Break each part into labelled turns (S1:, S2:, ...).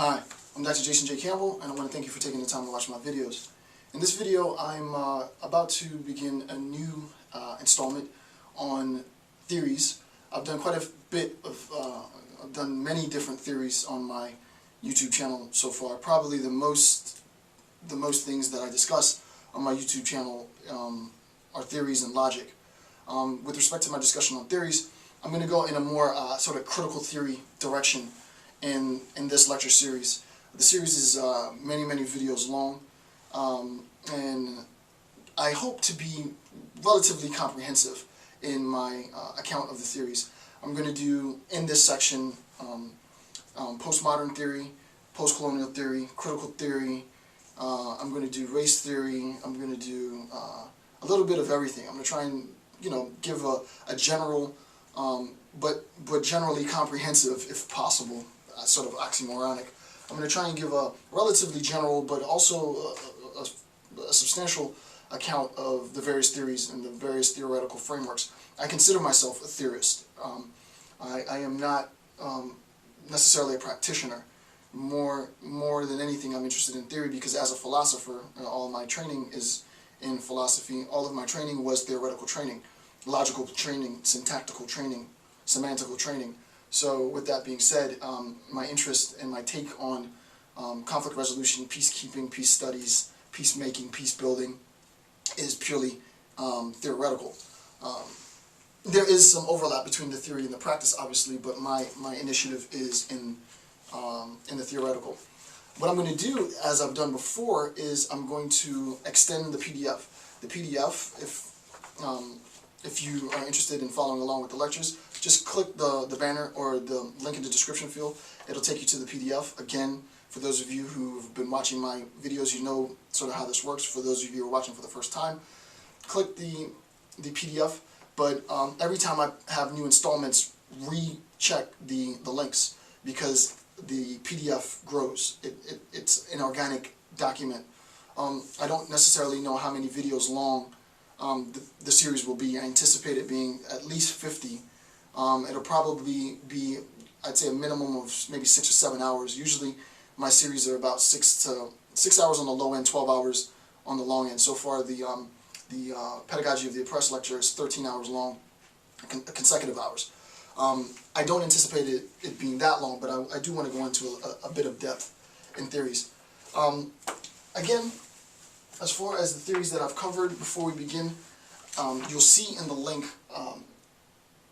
S1: Hi, I'm Dr. Jason J. Campbell, and I want to thank you for taking the time to watch my videos. In this video, I'm about to begin a new installment on theories. I've done quite a bit of, I've done many different theories on my YouTube channel so far. Probably the most things that I discuss on my YouTube channel are theories and logic. With respect to my discussion on theories, I'm going to go in a more sort of critical theory direction in this lecture series. The series is many videos long, and I hope to be relatively comprehensive in my account of the theories. I'm going to do, in this section, postmodern theory, post-colonial theory, critical theory. I'm going to do race theory. I'm going to do a little bit of everything. I'm going to try and give a general, but generally comprehensive, if possible, sort of oxymoronic. I'm going to try and give a relatively general, but also a substantial account of the various theories and the various theoretical frameworks. I consider myself a theorist. I am not necessarily a practitioner. More than anything, I'm interested in theory because as a philosopher, all of my training is in philosophy. All of my training was theoretical training, logical training, syntactical training, semantical training. So with that being said, my interest and my take on conflict resolution, peacekeeping, peace studies, peacemaking, peace building is purely theoretical. There is some overlap between the theory and the practice, obviously, but my initiative is in the theoretical. What I'm going to do, as I've done before, is I'm going to extend the PDF. The PDF, if you are interested in following along with the lectures, just click the banner or the link in the description field. It'll take you to the PDF. Again, for those of you who've been watching my videos, you know sort of how this works. For those of you who are watching for the first time, click the PDF. But every time I have new installments, recheck the links because the PDF grows. It's an organic document. I don't necessarily know how many videos long the series will be. I anticipate it being at least 50. It'll probably be, I'd say, a minimum of maybe 6 or 7 hours. Usually my series are about 6 hours on the low end, 12 hours on the long end. So far the Pedagogy of the Oppressed lecture is 13 hours long, consecutive hours. I don't anticipate it being that long, but I do want to go into a bit of depth in theories. Again, as far as the theories that I've covered, before we begin, you'll see in the link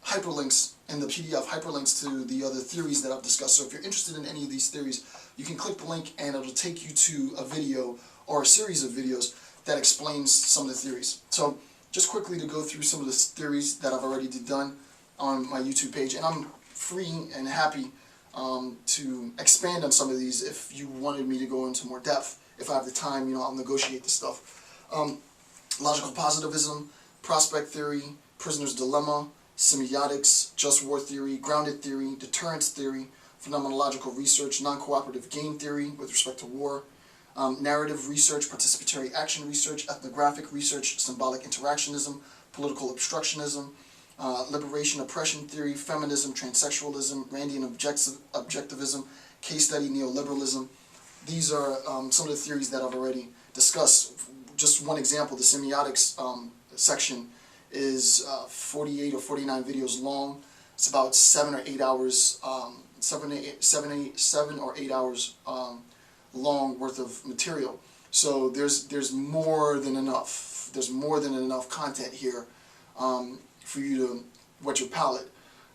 S1: hyperlinks in the PDF, hyperlinks to the other theories that I've discussed. So if you're interested in any of these theories, you can click the link and it'll take you to a video or a series of videos that explains some of the theories. So just quickly to go through some of the theories that I've already done on my YouTube page, and I'm free and happy to expand on some of these if you wanted me to go into more depth. If I have the time, I'll negotiate the stuff. Logical positivism, prospect theory, prisoner's dilemma, semiotics, just war theory, grounded theory, deterrence theory, phenomenological research, non-cooperative game theory with respect to war, narrative research, participatory action research, ethnographic research, symbolic interactionism, political obstructionism, liberation oppression theory, feminism, transsexualism, Randian objectivism, case study neoliberalism. These are some of the theories that I've already discussed. Just one example, the semiotics section is 48 or 49 videos long. It's about 7 or 8 hours, 7 or 8 hours long worth of material. So there's more than enough. There's more than enough content here for you to whet your palate.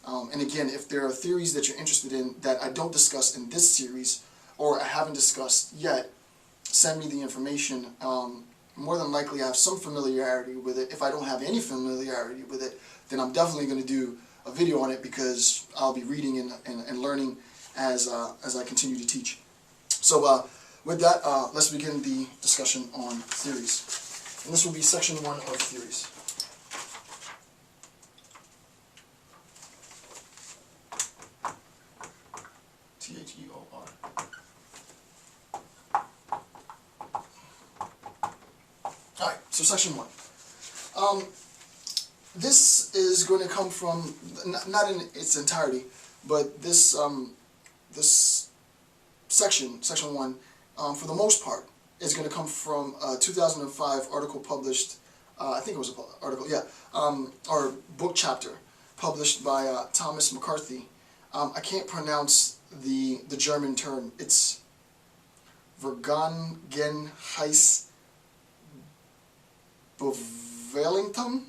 S1: And again, if there are theories that you're interested in that I don't discuss in this series or I haven't discussed yet, send me the information. More than likely I have some familiarity with it. If I don't have any familiarity with it, then I'm definitely going to do a video on it because I'll be reading and learning as I continue to teach. So with that, let's begin the discussion on theories. And this will be section 1 of theories. Theor. Alright, so section 1. This is going to come from, not in its entirety, but this section 1, for the most part, is going to come from a 2005 article published, I think it was an article, yeah, or book chapter published by Thomas McCarthy. I can't pronounce the German term. It's Vergangenheitsbewältigung,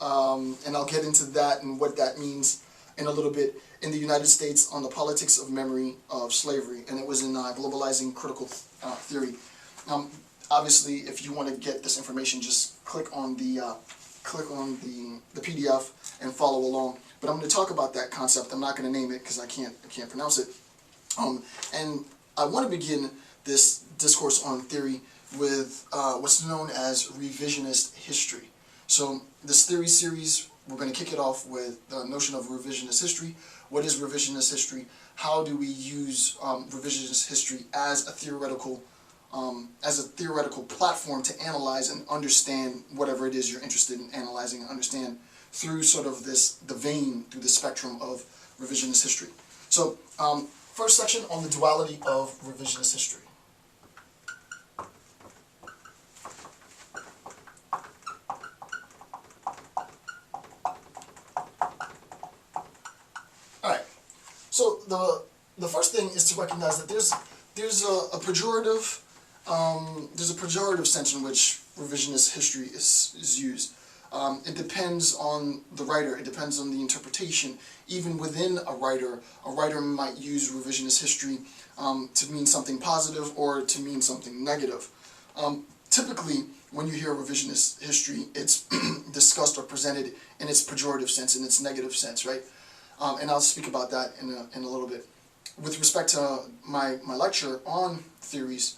S1: and I'll get into that and what that means in a little bit, in the United States on the politics of memory of slavery, and it was in Globalizing Critical Theory. Obviously, if you want to get this information, just click on the PDF and follow along. But I'm going to talk about that concept. I'm not going to name it because I can't pronounce it. And I want to begin this discourse on theory with what's known as revisionist history. So this theory series, we're going to kick it off with the notion of revisionist history. What is revisionist history? How do we use revisionist history as a theoretical platform to analyze and understand whatever it is you're interested in analyzing and understand through sort of the vein, through the spectrum of revisionist history. So first section on the duality of revisionist history. Alright, so the first thing is to recognize that there's a pejorative sense in which revisionist history is used. It depends on the writer, it depends on the interpretation. Even within a writer might use revisionist history to mean something positive or to mean something negative. Typically, when you hear revisionist history, it's discussed or presented in its pejorative sense, in its negative sense, right? And I'll speak about that in a little bit. With respect to my lecture on theories,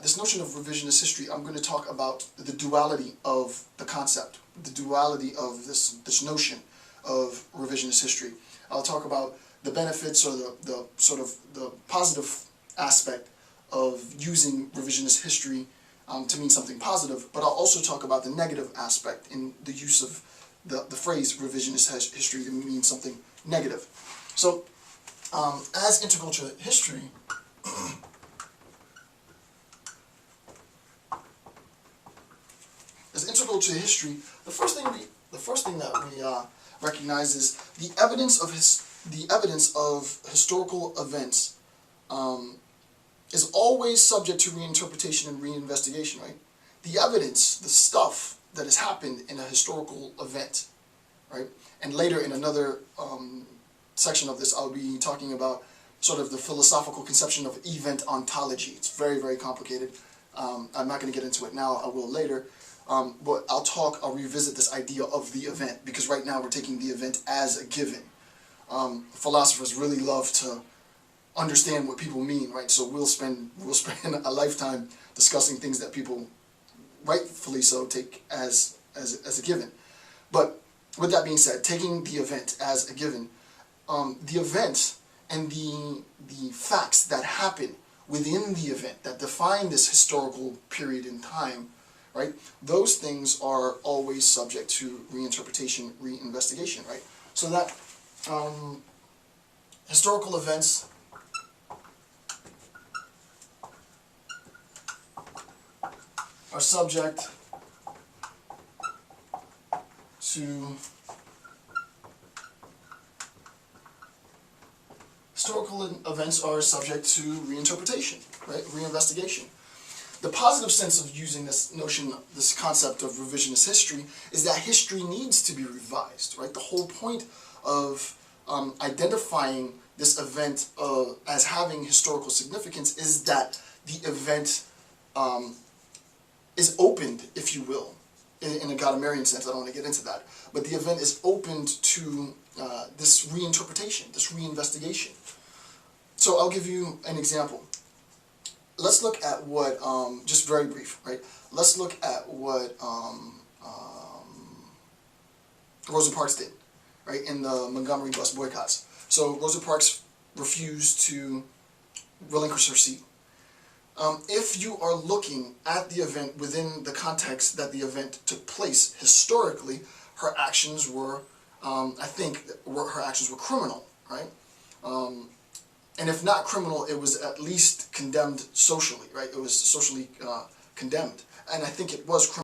S1: this notion of revisionist history, I'm going to talk about the duality of the concept, the duality of this notion of revisionist history. I'll talk about the benefits or the sort of the positive aspect of using revisionist history to mean something positive, but I'll also talk about the negative aspect in the use of the phrase revisionist history to mean something negative. So, as integral to history, the first thing that we recognize is the evidence of historical events is always subject to reinterpretation and reinvestigation, right? The evidence, the stuff that has happened in a historical event, right? And later in another section of this, I'll be talking about sort of the philosophical conception of event ontology. It's very, very complicated. I'm not going to get into it now. I will later. But I'll revisit this idea of the event, because right now we're taking the event as a given. Philosophers really love to understand what people mean, right? So we'll spend a lifetime discussing things that people, rightfully so, take as a given. But with that being said, taking the event as a given, the event and the facts that happen within the event that define this historical period in time, right? Those things are always subject to reinterpretation, reinvestigation, right? So that historical events are subject to reinterpretation, right? Reinvestigation. The positive sense of using this notion, this concept of revisionist history, is that history needs to be revised, right? The whole point of identifying this event as having historical significance is that the event is opened, if you will, in a Gadameryan sense. I don't want to get into that, but the event is opened to this reinterpretation, this reinvestigation. So I'll give you an example. Let's look at what, just very brief, right? Let's look at what Rosa Parks did, right, in the Montgomery bus boycotts. So Rosa Parks refused to relinquish her seat. If you are looking at the event within the context that the event took place historically, her actions were, I think, her actions were criminal, right? And if not criminal, it was at least condemned socially, right? It was socially condemned. And I think it was criminal.